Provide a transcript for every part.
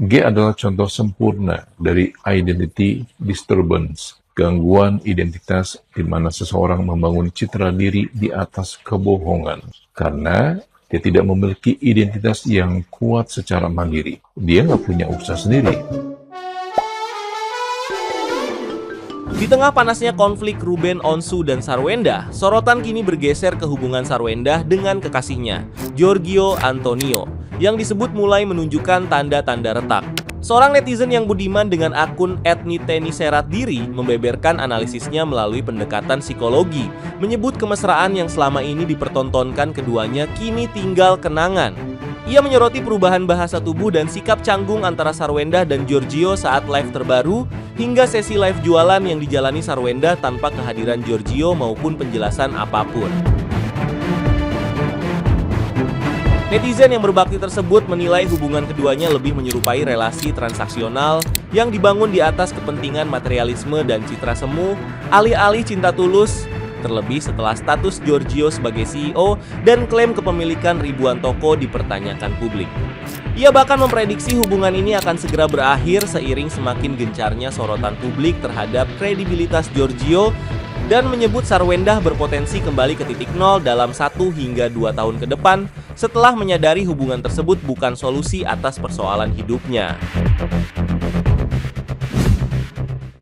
G adalah contoh sempurna dari identity disturbance, gangguan identitas di mana seseorang membangun citra diri di atas kebohongan. Karena dia tidak memiliki identitas yang kuat secara mandiri. Dia nggak punya usaha sendiri. Di tengah panasnya konflik Ruben Onsu dan Sarwenda, sorotan kini bergeser ke hubungan Sarwenda dengan kekasihnya, Giorgio Antonio, yang disebut mulai menunjukkan tanda-tanda retak. Seorang netizen yang budiman dengan akun @niteniseratdiri membeberkan analisisnya melalui pendekatan psikologi, menyebut kemesraan yang selama ini dipertontonkan keduanya kini tinggal kenangan. Ia menyoroti perubahan bahasa tubuh dan sikap canggung antara Sarwenda dan Giorgio saat live terbaru, hingga sesi live jualan yang dijalani Sarwenda tanpa kehadiran Giorgio maupun penjelasan apapun. Netizen yang berbakti tersebut menilai hubungan keduanya lebih menyerupai relasi transaksional yang dibangun di atas kepentingan materialisme dan citra semu, alih-alih cinta tulus, terlebih setelah status Giorgio sebagai CEO dan klaim kepemilikan ribuan toko dipertanyakan publik. Ia bahkan memprediksi hubungan ini akan segera berakhir seiring semakin gencarnya sorotan publik terhadap kredibilitas Giorgio dan menyebut Sarwenda berpotensi kembali ke titik nol dalam 1 hingga 2 tahun ke depan setelah menyadari hubungan tersebut bukan solusi atas persoalan hidupnya.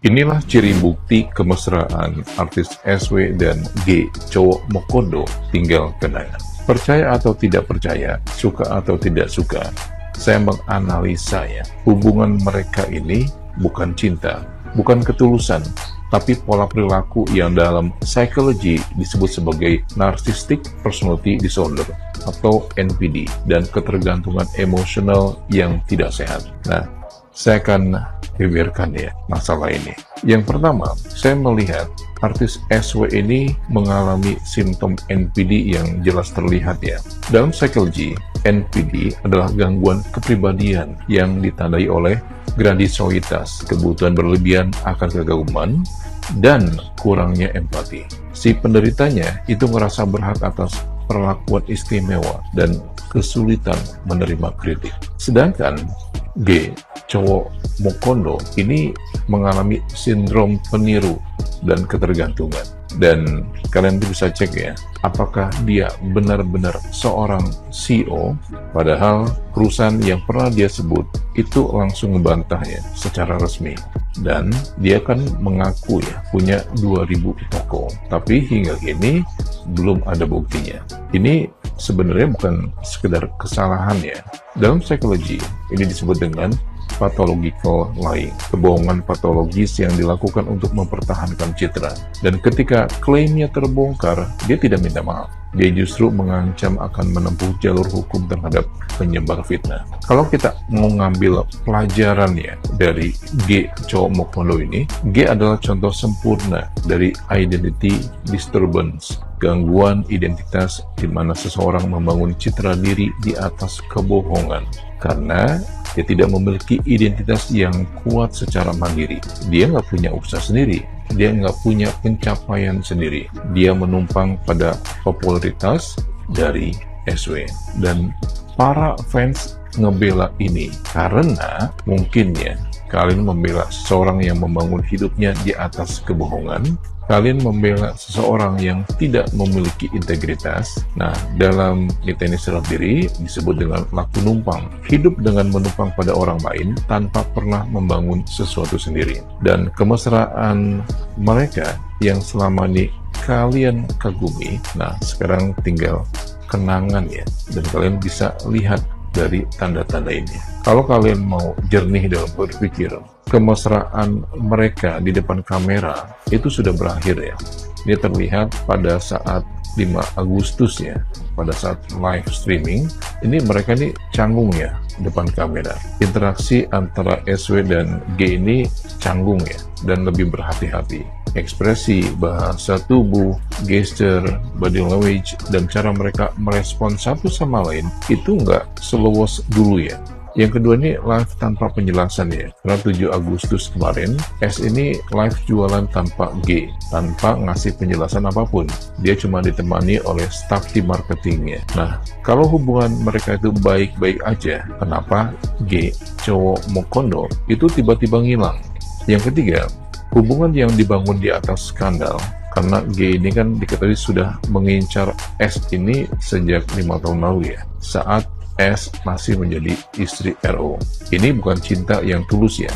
Inilah ciri bukti kemesraan artis SW dan G, cowok Mokondo, tinggal kenangan. Percaya atau tidak percaya, suka atau tidak suka, saya menganalisa ya, hubungan mereka ini bukan cinta, bukan ketulusan, tapi pola perilaku yang dalam psikologi disebut sebagai Narcissistic Personality Disorder atau NPD, dan ketergantungan emosional yang tidak sehat. Nah, saya akan beberkan ya masalah ini. Yang pertama, saya melihat artis SW ini mengalami simptom NPD yang jelas terlihat ya. Dalam psikologi, NPD adalah gangguan kepribadian yang ditandai oleh grandiositas, kebutuhan berlebihan akan kekaguman, dan kurangnya empati. Si penderitanya itu merasa berhak atas perlakuan istimewa dan kesulitan menerima kritik. Sedangkan G, cowok Mokondo, ini mengalami sindrom peniru dan ketergantungan. Dan kalian bisa cek ya, apakah dia benar-benar seorang CEO, padahal perusahaan yang pernah dia sebut itu langsung ngebantahnya secara resmi. Dan dia kan mengaku ya, punya 2000 toko, tapi hingga kini belum ada buktinya. Ini sebenarnya bukan sekedar kesalahan ya. Dalam psikologi, ini disebut dengan pathological lying, kebohongan patologis yang dilakukan untuk mempertahankan citra. Dan ketika klaimnya terbongkar, dia tidak minta maaf. Dia justru mengancam akan menempuh jalur hukum terhadap penyebar fitnah. Kalau kita mau ngambil pelajarannya dari G, cowok Mokondo ini, G adalah contoh sempurna dari identity disturbance, gangguan identitas di mana seseorang membangun citra diri di atas kebohongan. Karena dia tidak memiliki identitas yang kuat secara mandiri. Dia nggak punya usaha sendiri. Dia nggak punya pencapaian sendiri. Dia menumpang pada popularitas dari SW. Dan para fans ngebela ini karena mungkin ya, kalian membela seseorang yang membangun hidupnya di atas kebohongan. Kalian membela seseorang yang tidak memiliki integritas. Nah, dalam niteniseratdiri disebut dengan laku numpang. Hidup dengan menumpang pada orang lain tanpa pernah membangun sesuatu sendiri. Dan kemesraan mereka yang selama ini kalian kagumi, nah sekarang tinggal kenangan ya. Dan kalian bisa lihat dari tanda-tanda ini. Kalau kalian mau jernih dalam berpikir, kemesraan mereka di depan kamera itu sudah berakhir ya. Ini terlihat pada saat 5 Agustus ya, pada saat live streaming, ini mereka ini canggung ya depan kamera. Interaksi antara SW dan G ini canggung ya, dan lebih berhati-hati. Ekspresi, bahasa tubuh, gesture, body language, dan cara mereka merespon satu sama lain itu nggak seluas dulu ya. Yang kedua ini live tanpa penjelasan ya. Karena 7 Agustus kemarin, S ini live jualan tanpa G, tanpa ngasih penjelasan apapun. Dia cuma ditemani oleh staf tim marketingnya. Nah, kalau hubungan mereka itu baik-baik aja, kenapa G, cowok Mokondo, itu tiba-tiba ngilang? Yang ketiga, hubungan yang dibangun di atas skandal. Karena G ini kan diketahui sudah mengincar S ini sejak 5 tahun lalu ya, saat S masih menjadi istri RO. Ini bukan cinta yang tulus ya,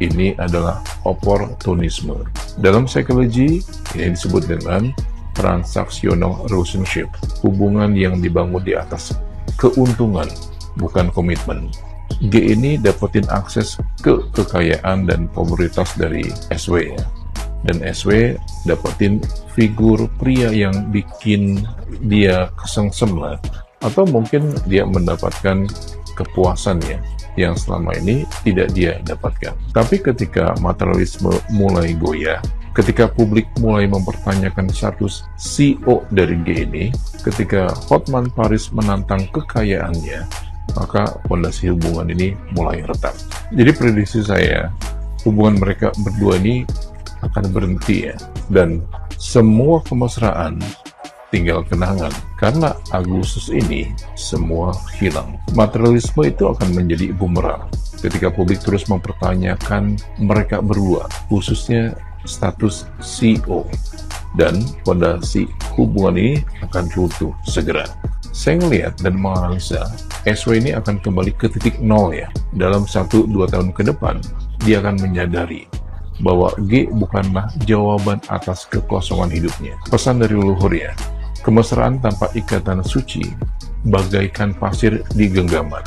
ini adalah oportunisme. Dalam psikologi, ini disebut dengan transactional relationship, hubungan yang dibangun di atas keuntungan, bukan komitmen. G ini dapetin akses ke kekayaan dan popularitas dari SW ya. Dan SW dapetin figur pria yang bikin dia kesengsem lah. Atau mungkin dia mendapatkan kepuasan ya, yang selama ini tidak dia dapatkan. Tapi ketika materialisme mulai goyah, ketika publik mulai mempertanyakan status CEO dari G ini, ketika Hotman Paris menantang kekayaannya, maka fondasi hubungan ini mulai retak. Jadi prediksi saya, hubungan mereka berdua ini akan berhenti ya, dan semua kemesraan tinggal kenangan. Karena Agustus ini semua hilang. Materialisme itu akan menjadi bumerang ketika publik terus mempertanyakan mereka berdua, khususnya status CEO, dan fondasi hubungan ini akan runtuh segera. Saya melihat dan menganalisa SW ini akan kembali ke titik nol ya. Dalam 1-2 tahun ke depan, dia akan menyadari bahwa G bukanlah jawaban atas kekosongan hidupnya. Pesan dari leluhur ya, kemesraan tanpa ikatan suci bagaikan pasir di genggaman.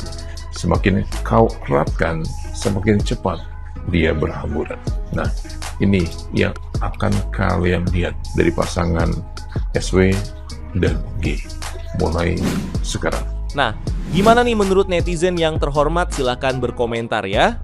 Semakin kau eratkan, semakin cepat dia berhamburan. Nah, ini yang akan kalian lihat dari pasangan SW dan G mulai sekarang. Nah, gimana nih menurut netizen yang terhormat? Silahkan berkomentar ya.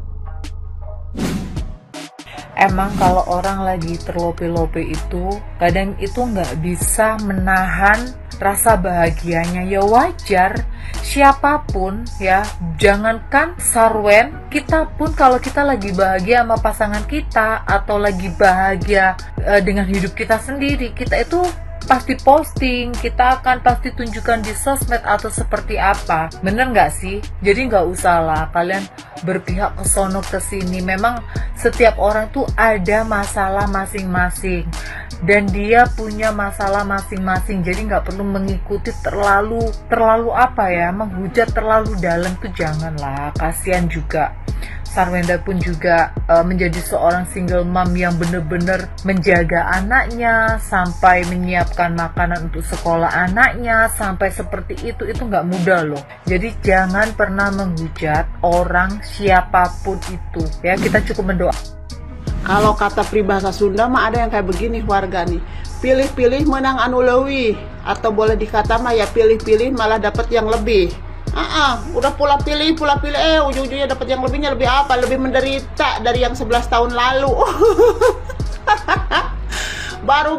Emang kalau orang lagi terlope-lope itu, kadang itu nggak bisa menahan rasa bahagianya. Ya wajar, siapapun ya, jangankan Sarwen, kita pun kalau kita lagi bahagia sama pasangan kita, atau lagi bahagia dengan hidup kita sendiri, kita itu pasti posting, kita akan pasti tunjukkan di sosmed atau seperti apa. Bener nggak sih? Jadi nggak usah lah kalian berpihak ke sono ke sini. Memang setiap orang tuh ada masalah masing-masing, dan dia punya masalah masing-masing. Jadi nggak perlu mengikuti terlalu apa ya, menghujat terlalu dalam tuh janganlah. Kasihan juga. Sarwenda pun juga menjadi seorang single mom yang benar-benar menjaga anaknya, sampai menyiapkan makanan untuk sekolah anaknya, sampai seperti itu nggak mudah loh. Jadi jangan pernah menghujat orang siapapun itu ya, kita cukup mendoa. Kalau kata peribahasa Sunda mah ada yang kayak begini warga nih, pilih-pilih menang anu leuwih, atau boleh dikata mah ya pilih-pilih malah dapat yang lebih. Udah pula pilih, ujung-ujungnya dapat yang lebihnya lebih apa? Lebih menderita dari yang 11 tahun lalu. Baru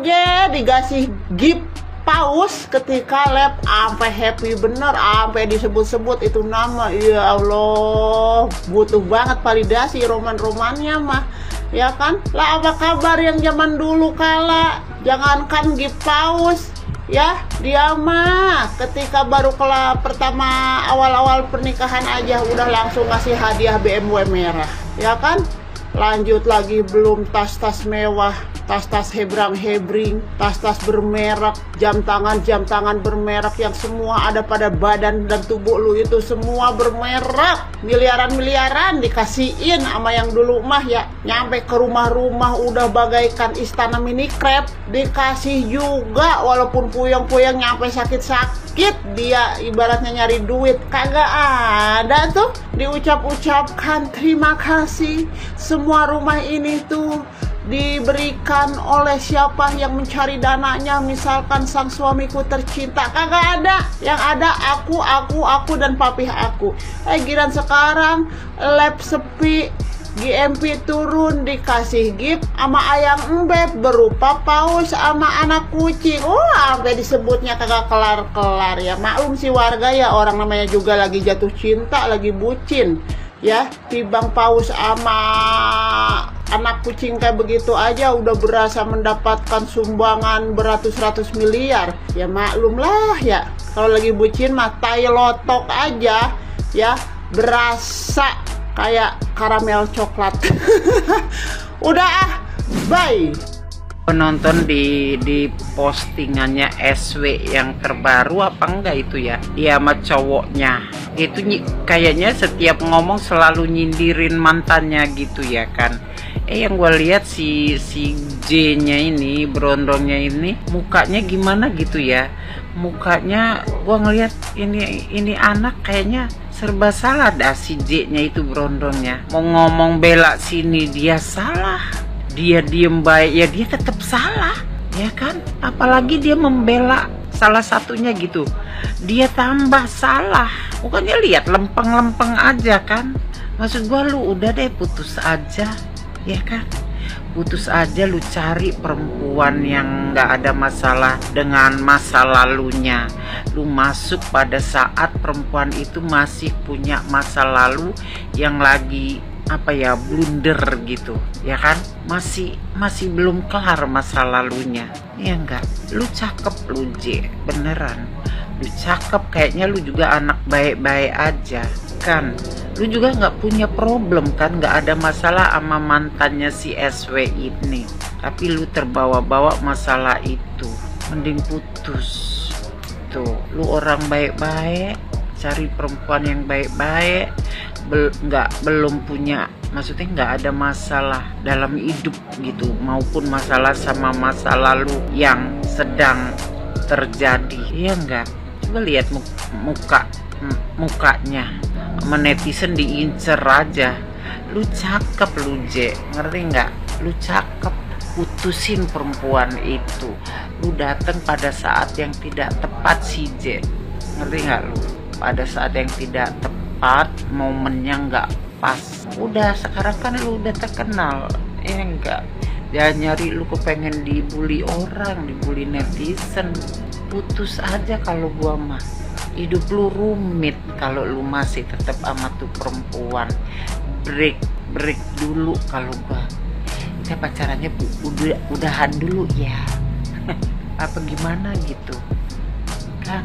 dikasih gift paus ketika lab, sampai happy bener, sampai disebut-sebut itu nama. Ya Allah, butuh banget validasi roman-romannya mah. Ya kan? Lah apa kabar yang zaman dulu kala? Jangankan gift paus, ya dia mah ketika baru pertama awal-awal pernikahan aja udah langsung kasih hadiah BMW merah, ya kan? Lanjut lagi belum tas-tas mewah, tas-tas hebrang-hebring, tas-tas bermerek, jam tangan bermerek yang semua ada pada badan dan tubuh lu itu semua bermerek. Miliaran-miliaran dikasihin sama yang dulu mah ya, nyampe ke rumah-rumah udah bagaikan istana mini crab, dikasih juga walaupun puyeng-puyeng nyampe sakit-sakit, dia ibaratnya nyari duit kagak ada tuh diucap-ucapkan terima kasih. Semua rumah ini tuh diberikan oleh siapa yang mencari dananya, misalkan sang suamiku tercinta, kagak ada. Yang ada aku dan papih aku. Giliran sekarang lab sepi, GMP turun dikasih gift sama ayang embeb berupa paus sama anak kucing. Sampai disebutnya kagak kelar-kelar ya. Maklum sih warga ya, orang namanya juga lagi jatuh cinta, lagi bucin ya. Tibang paus sama anak kucing kayak begitu aja udah berasa mendapatkan sumbangan beratus-ratus miliar. Ya maklum lah ya, kalau lagi bucin mah tai lotok aja ya, berasa kayak karamel coklat. Udah bye. Penonton di postingannya SW yang terbaru apa enggak itu ya, dia sama cowoknya itu kayaknya setiap ngomong selalu nyindirin mantannya gitu ya kan. Yang gue lihat si J nya ini, berondongnya ini mukanya gimana gitu ya, mukanya gue ngelihat ini anak kayaknya serba salah dah. Si J nya itu berondongnya mau ngomong bela sini dia salah, dia diem baik ya dia tetap salah ya kan. Apalagi dia membela salah satunya gitu, dia tambah salah. Bukannya lihat lempeng-lempeng aja kan. Maksud gua lu udah deh putus aja ya kan, putus aja, lu cari perempuan yang nggak ada masalah dengan masa lalunya. Lu masuk pada saat perempuan itu masih punya masa lalu yang lagi apa ya, blunder gitu ya kan, masih belum kelar masa lalunya ya enggak. Lu cakep lu J, beneran lu cakep, kayaknya lu juga anak baik-baik aja kan. Lu juga nggak punya problem kan, nggak ada masalah sama mantannya si SW ini, tapi lu terbawa-bawa masalah itu. Mending putus tuh. Lu orang baik-baik, cari perempuan yang baik-baik, belum punya, maksudnya nggak ada masalah dalam hidup gitu, maupun masalah sama masa lalu yang sedang terjadi ya enggak. Coba lihat mukanya sama netizen diincer aja. Lu cakep lu J, ngerti nggak? Lu cakep, putusin perempuan itu. Lu datang pada saat yang tidak tepat si J, ngerti nggak lu? Pada saat yang tidak tepat, momennya nggak pas. Udah sekarang kan lu udah terkenal ya enggak, jangan nyari lu kepengen dibully orang, dibully netizen. Putus aja kalau gua mah. Hidup lu rumit kalau lu masih tetap sama tuh perempuan. Break dulu kalau gua. Kita pacarannya udahan dulu ya. Apa gimana gitu kan.